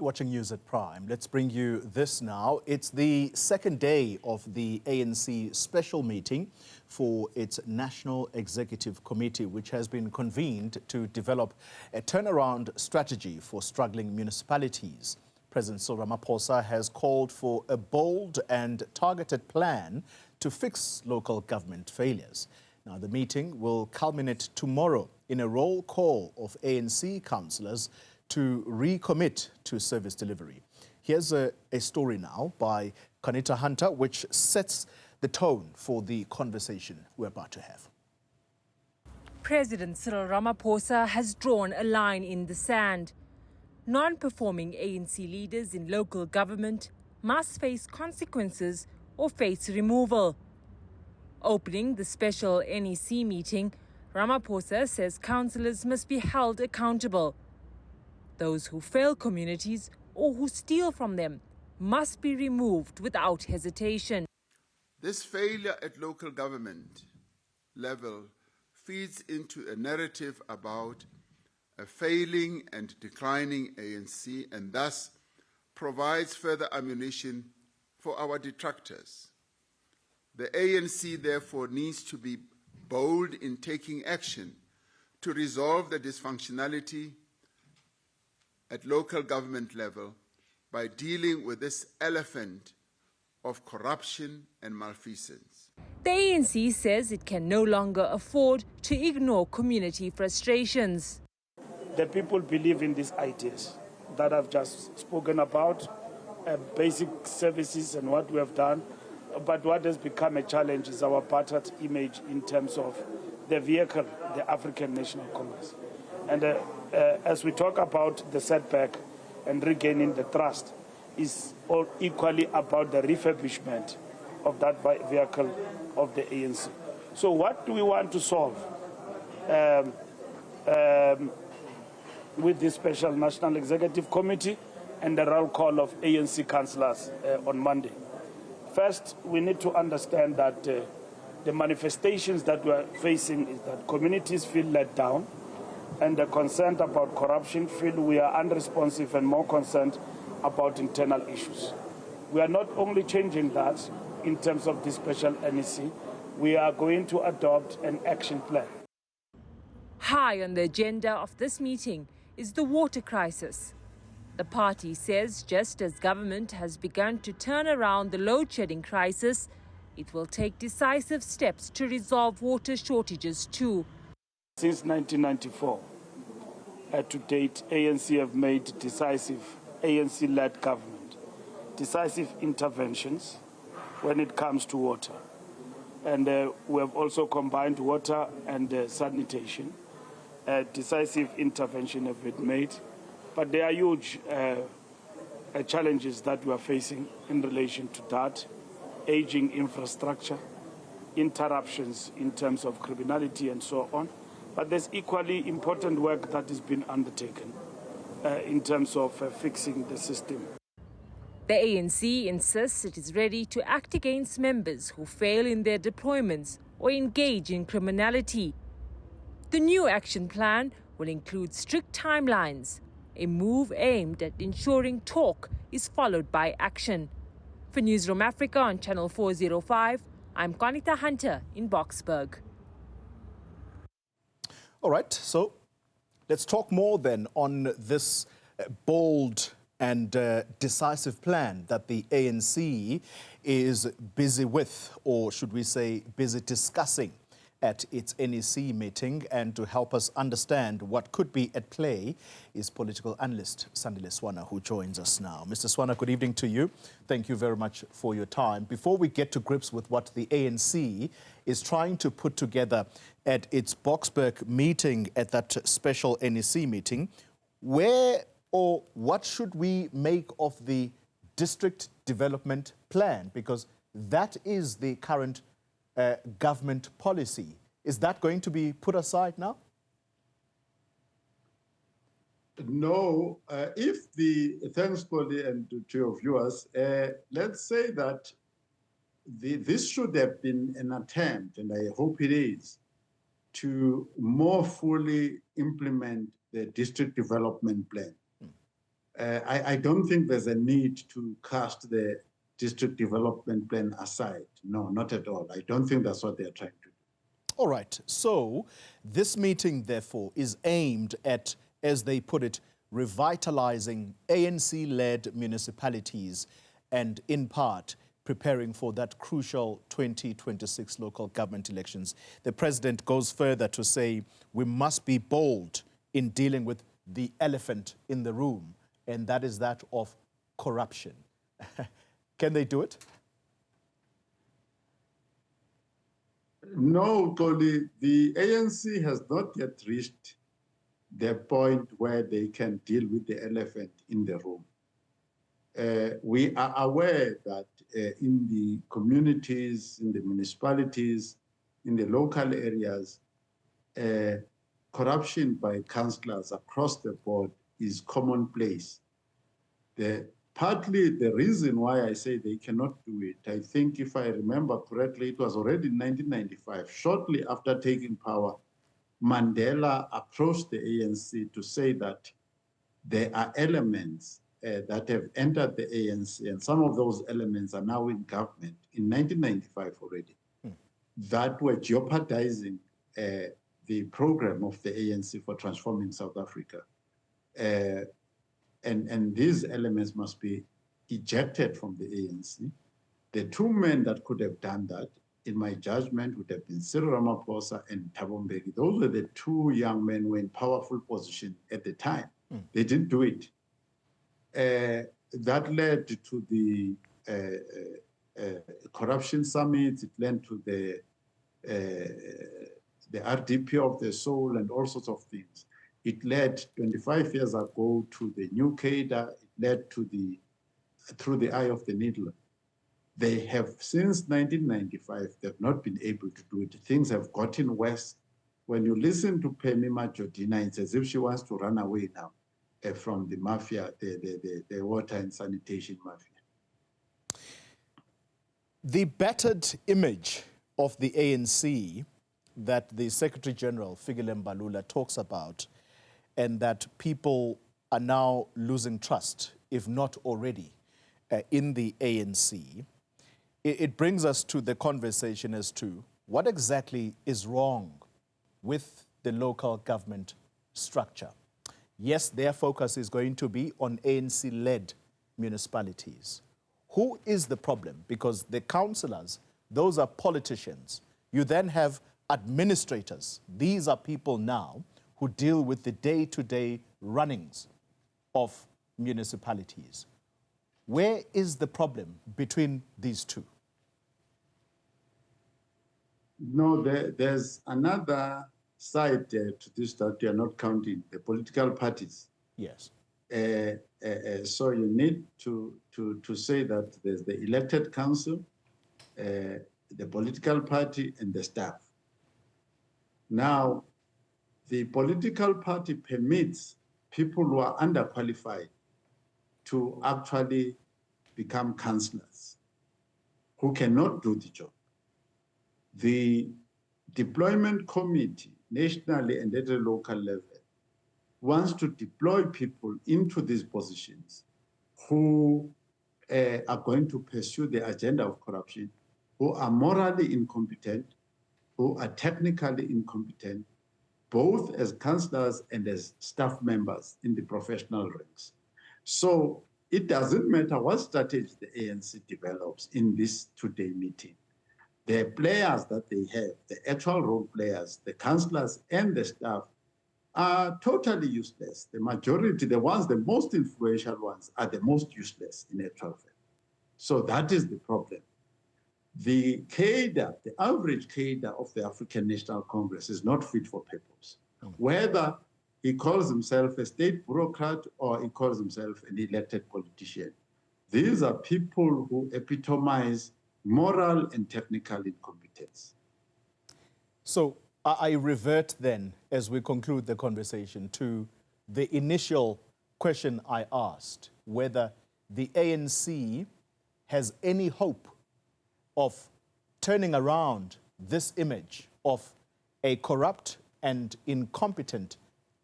Watching News at Prime. Let's bring you this now. It's the second day of the ANC special meeting for its National Executive Committee, which has been convened to develop a turnaround strategy for struggling municipalities. President Cyril Ramaphosa has called for a bold and targeted plan to fix local government failures. Now, the meeting will culminate tomorrow in a roll call of ANC councillors to recommit to service delivery. Here's a story now by Conita Hunter, which sets the tone for the conversation we're about to have. President Cyril Ramaphosa has drawn a line in the sand. Non-performing ANC leaders in local government must face consequences or face removal. Opening the special NEC meeting, Ramaphosa says councillors must be held accountable. Those who fail communities or who steal from them must be removed without hesitation. This failure at local government level feeds into a narrative about a failing and declining ANC, and thus provides further ammunition for our detractors. The ANC therefore needs to be bold in taking action to resolve the dysfunctionality at local government level by dealing with this elephant of corruption and malfeasance. The ANC says it can no longer afford to ignore community frustrations. The people believe in these ideas that I've just spoken about, basic services and what we have done. But what has become a challenge is our battered image in terms of the vehicle, the African National Congress. And as we talk about the setback and regaining the trust, is all equally about the refurbishment of that vehicle of the ANC. So what do we want to solve with this special National Executive Committee and the roll call of ANC councillors on Monday? First, we need to understand that the manifestations that we are facing is that communities feel let down, and the concern about corruption feel we are unresponsive and more concerned about internal issues. We are not only changing that in terms of this special NEC, we are going to adopt an action plan. High on the agenda of this meeting is the water crisis. The party says just as government has begun to turn around the load-shedding crisis, it will take decisive steps to resolve water shortages too. Since 1994, to date, ANC have made decisive ANC-led government, decisive interventions when it comes to water. And we have also combined water and sanitation. Decisive intervention have been made. But there are huge challenges that we are facing in relation to that, aging infrastructure, interruptions in terms of criminality and so on. But there's equally important work that is being undertaken in terms of fixing the system. The ANC insists it is ready to act against members who fail in their deployments or engage in criminality. The new action plan will include strict timelines, a move aimed at ensuring talk is followed by action. For Newzroom Afrika on Channel 405, I'm Conita Hunter in Boksburg. All right, so let's talk more then on this bold and decisive plan that the ANC is busy with, or should we say busy discussing at its NEC meeting. And to help us understand what could be at play is political analyst Sandile Swana, who joins us now. Mr. Swana, good evening to you. Thank you very much for your time. Before we get to grips with what the ANC is trying to put together at its Boksburg meeting, at that special NEC meeting, where or what should we make of the district development plan? Because that is the current government policy. Is that going to be put aside now? No. Thanks, Polly, and to your viewers, let's say that this should have been an attempt, and I hope it is, to more fully implement the district development plan. I don't think there's a need to cast the district development plan aside. No, not at all. I don't think that's what they're trying to do. All right. So this meeting, therefore, is aimed at, as they put it, revitalising ANC-led municipalities and, in part, preparing for that crucial 2026 local government elections. The president goes further to say we must be bold in dealing with the elephant in the room, and that is that of corruption. Can they do it? No, Koli, the ANC has not yet reached the point where they can deal with the elephant in the room. We are aware that in the communities, in the municipalities, in the local areas, corruption by councillors across the board is commonplace. Partly the reason why I say they cannot do it, I think if I remember correctly, it was already in 1995, shortly after taking power, Mandela approached the ANC to say that there are elements that have entered the ANC, and some of those elements are now in government in 1995 already, that were jeopardizing the program of the ANC for transforming South Africa. And these elements must be ejected from the ANC. The two men that could have done that, in my judgment, would have been Cyril Ramaphosa and Thabo Mbeki. Those were the two young men who were in powerful position at the time. They didn't do it. That led to the corruption summit. It led to the RDP of the soul and all sorts of things. It led 25 years ago to the new cadre. It led to the through the eye of the needle. They have, since 1995, they've not been able to do it. Things have gotten worse. When you listen to Pemi Majodina, it's as if she wants to run away now from the mafia, the water and sanitation mafia. The battered image of the ANC that the Secretary General, Fikile Mbalula, talks about, and that people are now losing trust, if not already, in the ANC, it brings us to the conversation as to what exactly is wrong with the local government structure. Yes, their focus is going to be on ANC-led municipalities. Who is the problem? Because the councillors, those are politicians. You then have administrators. These are people now who deal with the day-to-day runnings of municipalities. Where is the problem between these two? No, there's another side to this that you are not counting, the political parties. Yes. So you need to say that there's the elected council, the political party, and the staff. Now, the political party permits people who are underqualified to actually become councillors who cannot do the job. The deployment committee, nationally and at a local level, wants to deploy people into these positions who are going to pursue the agenda of corruption, who are morally incompetent, who are technically incompetent, both as councillors and as staff members in the professional ranks. So it doesn't matter what strategy the ANC develops in this today meeting. The players that they have, the actual role players, the councillors and the staff, are totally useless. The majority, the most influential ones, are the most useless in actual fact. So that is the problem. The cadre, the average cadre of the African National Congress is not fit for purpose. Whether he calls himself a state bureaucrat or he calls himself an elected politician, these are people who epitomize moral and technical incompetence. So I revert then, as we conclude the conversation, to the initial question I asked, whether the ANC has any hope of turning around this image of a corrupt and incompetent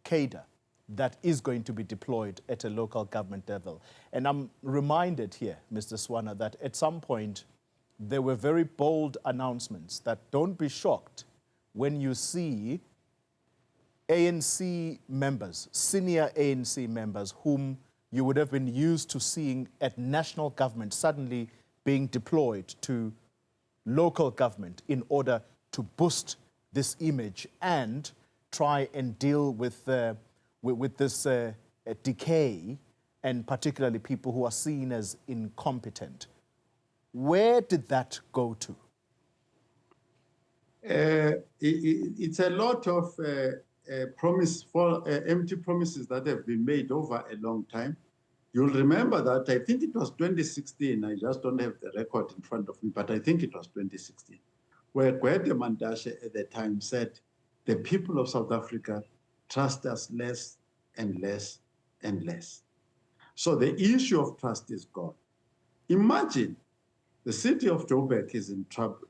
cadre that is going to be deployed at a local government level. And I'm reminded here, Mr. Swana, that at some point there were very bold announcements that don't be shocked when you see ANC members, senior ANC members, whom you would have been used to seeing at national government suddenly being deployed to local government in order to boost this image and try and deal with this decay, and particularly people who are seen as incompetent. Where did that go to? It's a lot of empty promises that have been made over a long time. You'll remember that I think it was 2016. I just don't have the record in front of me, but I think it was 2016, where Gwede Mandashe at the time said, the people of South Africa trust us less and less and less. So the issue of trust is gone. Imagine the city of Joburg is in trouble.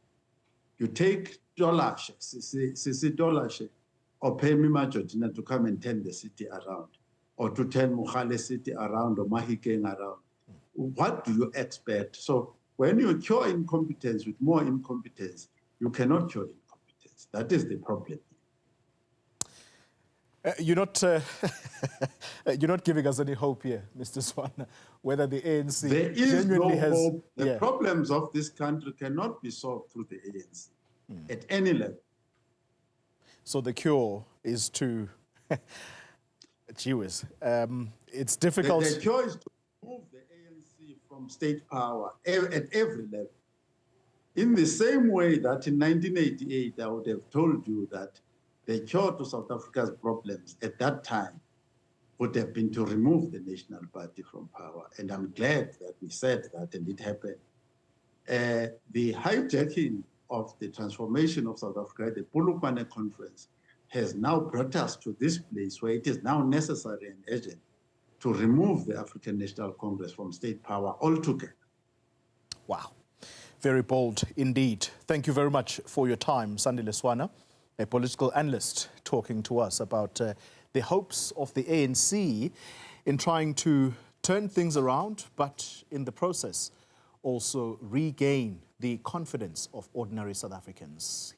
You take Dolashe, Sisi Dolashe, or Pemi Majortina to come and turn the city around, or to turn Mukhale city around, or Mahikeng around. What do you expect? So when you cure incompetence with more incompetence, you cannot cure incompetence. That is the problem. You're not giving us any hope here, Mr. Swana, whether the ANC there is genuinely no hope. The yeah. problems of this country cannot be solved through the ANC at any level. So the cure is to, gee whiz, it's difficult. The cure is to move the ANC from state power at every level. In the same way that in 1988, I would have told you that the cure to South Africa's problems at that time would have been to remove the National Party from power. And I'm glad that we said that and it happened. The hijacking of the transformation of South Africa, the Polokwane Conference, has now brought us to this place where it is now necessary and urgent to remove the African National Congress from state power altogether. Wow. Very bold indeed. Thank you very much for your time, Sandile Swana, a political analyst, talking to us about the hopes of the ANC in trying to turn things around, but in the process also regain the confidence of ordinary South Africans.